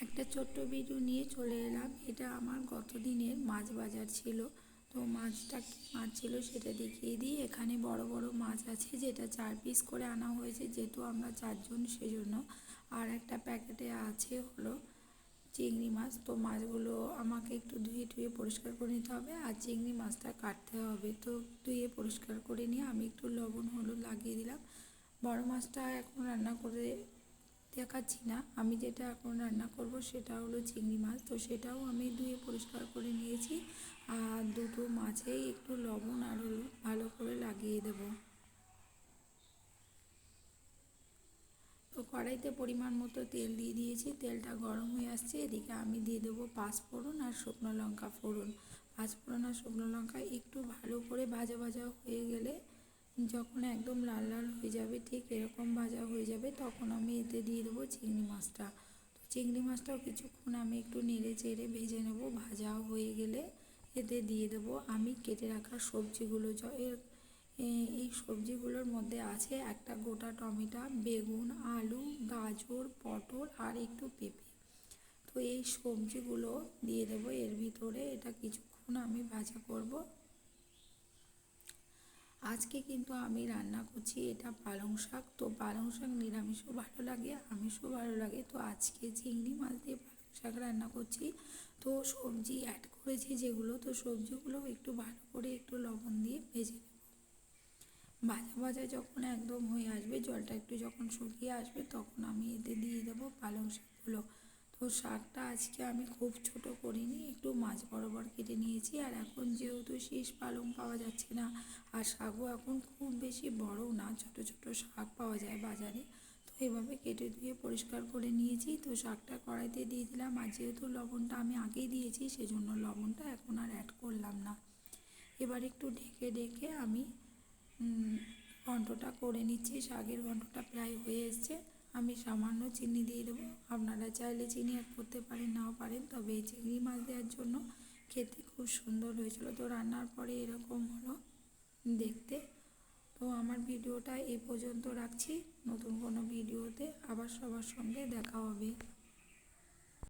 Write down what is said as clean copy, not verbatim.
একটা ছোট্ট ভিডিও নিয়ে চলে এলাম। এটা আমার গত দিনের মাছ বাজার ছিল। তো মাছটা কী মাছ ছিল সেটা দেখিয়ে দিই। এখানে বড় বড় মাছ আছে, যেটা 4 পিস করে আনা হয়েছে, যেহেতু আমরা 4 জন সেজন্য। আর একটা প্যাকেটে আছে হলো চিংড়ি মাছ। তো মাছগুলো আমাকে একটু ধুয়ে ধুয়ে পরিষ্কার করে নিতে হবে, আর চিংড়ি মাছটা কাটতে হবে। তো ধুয়ে পরিষ্কার করে নিয়ে আমি একটু লবণ হলুদ লাগিয়ে দিলাম। বড় মাছটা এখন রান্না করে দেখাচ্ছি না, আমি যেটা এখন রান্না করব সেটা হলো চিংড়ি মাছ। তো সেটাও আমি ধুয়ে পরিষ্কার করে নিয়েছি, আর দুটো মাছেই একটু লবণ আর হলুদ ভালো করে লাগিয়ে দেব। তো কড়াইতে পরিমাণ মতো তেল দিয়ে দিয়েছি, তেলটা গরম হয়ে আসছে। এদিকে আমি দিয়ে দেবো পাঁচফোড়ন আর শুকনো লঙ্কা ফোড়ন। পাঁচফোড়ন আর শুকনো লঙ্কা একটু ভালো করে ভাজা ভাজা হয়ে গেলে, যখন একদম লাল লাল হয়ে যাবে, ঠিক এরকম ভাজা হয়ে যাবে, তখন আমি এতে দিয়ে দেবো চিংড়ি মাছটা। তো চিংড়ি মাছটাও কিছুক্ষণ আমি একটু নেড়ে চেড়ে ভেজে নেব। ভাজা হয়ে গেলে এতে দিয়ে দেবো আমি কেটে রাখা সবজিগুলো। এই সবজিগুলোর মধ্যে আছে একটা গোটা টমেটো, বেগুন, আলু, গাজর, পটল আর একটু পেঁপে। তো এই সবজিগুলো দিয়ে দেবো এর ভিতরে। এটা কিছুক্ষণ আমি ভাজা করব। আজকে কিন্তু আমি রান্না করছি এটা পালং শাক। তো পালং শাক নিরামিষও ভালো লাগে, আমিষও ভালো লাগে। তো আজকে চিংড়ি মাছ দিয়ে পালং শাক রান্না করছি। তো সবজি অ্যাড করেছি যেগুলো, তো সবজিগুলো একটু ভালো করে একটু লবণ দিয়ে ভেজে নেব। ভাজা ভাজা যখন একদম হয়ে আসবে, জলটা একটু যখন শুকিয়ে আসবে, তখন আমি এতে দিয়ে দেবো পালং শাকগুলো। তো শাকটা আজকে আমি খুব ছোট করিনি, একটু মাছ বরাবর কেটে নিয়েছি। আর এখন যেহেতু শীষ পালং পাওয়া যাচ্ছে না, আর শাকও এখন খুব বেশি বড়ও না, ছোট ছোট শাক পাওয়া যায় বাজারে। তো এভাবে কেটে ধুয়ে পরিষ্কার করে নিয়েছি। তো শাকটা কড়াইতে দিয়ে দিলাম, আর যেহেতু লবণটা আমি আগেই দিয়েছি, সেজন্য লবণটা এখন আর অ্যাড করলাম না। এবার একটু ঢেকে ঢেকে আমি ঘন্টটা করে নিচ্ছি। শাকের ঘন্টটা প্রায় হয়ে এসছে। আমি সামান্য চিনি দিয়ে দেবো, আপনারা চাইলে চিনি অ্যাড করতে পারেন, নাও পারেন। তবে এই চিংড়ি মাছ দেওয়ার জন্য খেতে খুব সুন্দর হয়েছিল। তো রান্নার পরে এরকম হলো দেখতে। তো আমার ভিডিওটা এই পর্যন্ত রাখছি। নতুন কোনো ভিডিওতে আবার সবার সঙ্গে দেখা হবে।